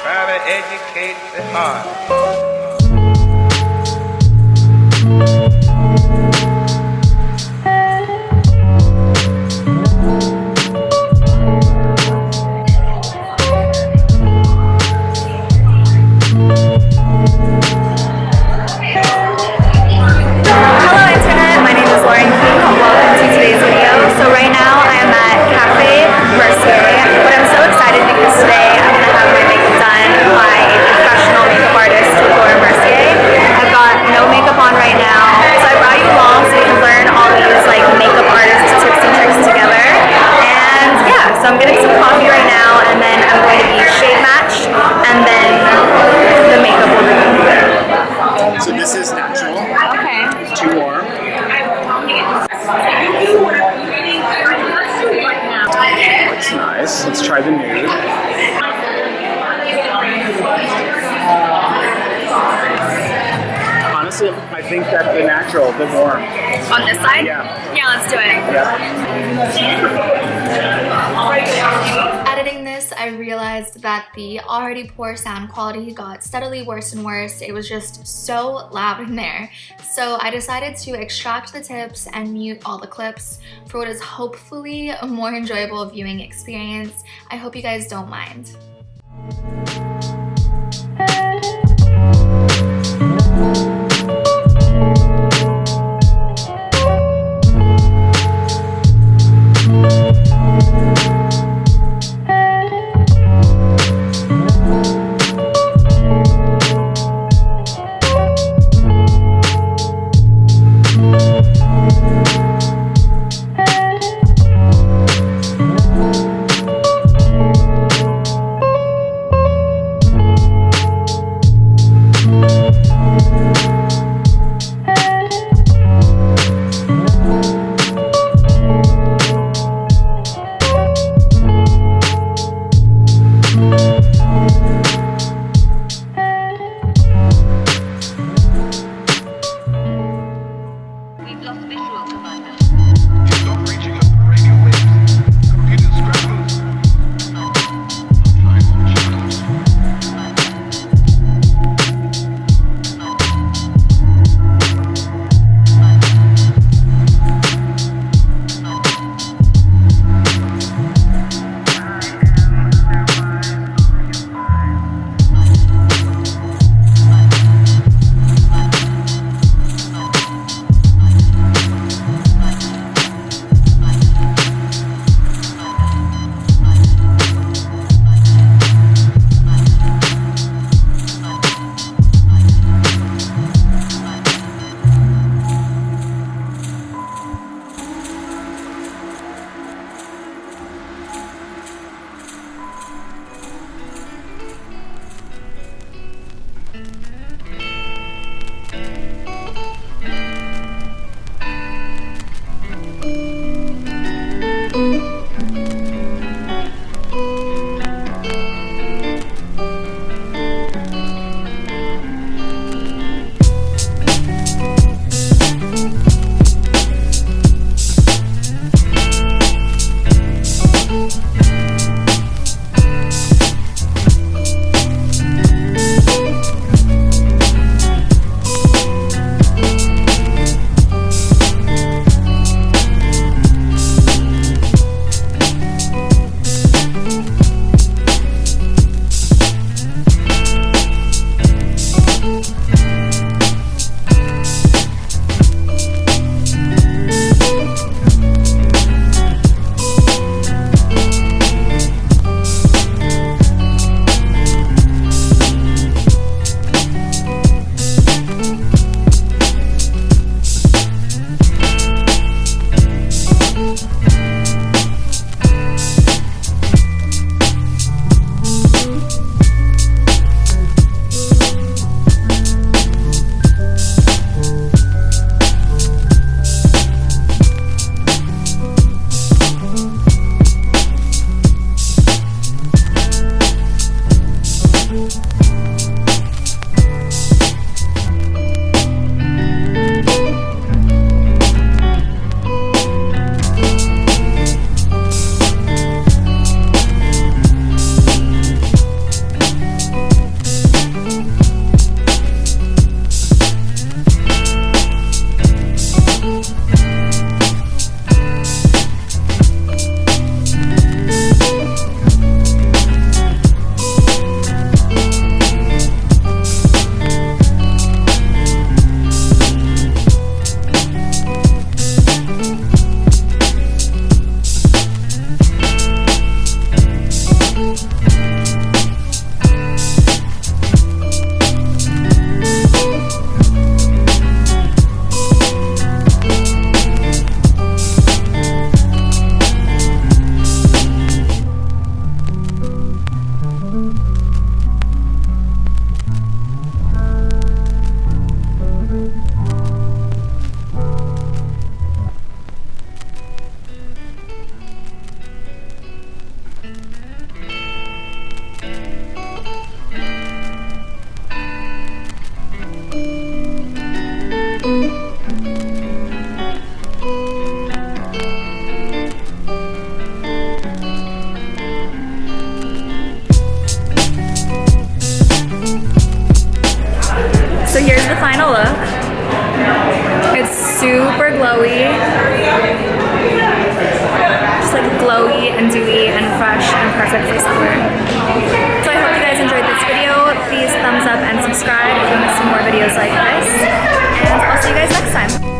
Try to educate the heart. Let's try the nude. Honestly, I think that the natural, the warm. On this side? Yeah. Yeah, let's do it. Yeah. Editing this, I realized that the already poor sound quality got steadily worse and worse. It was just so loud in there. So I decided to extract the tips and mute all the clips for what is hopefully a more enjoyable viewing experience. I hope you guys don't mind. super glowy. Just like glowy and dewy and fresh and perfect for summer. So I hope you guys enjoyed this video. Please thumbs up and subscribe if you want to see more videos like this. And I'll see you guys next time.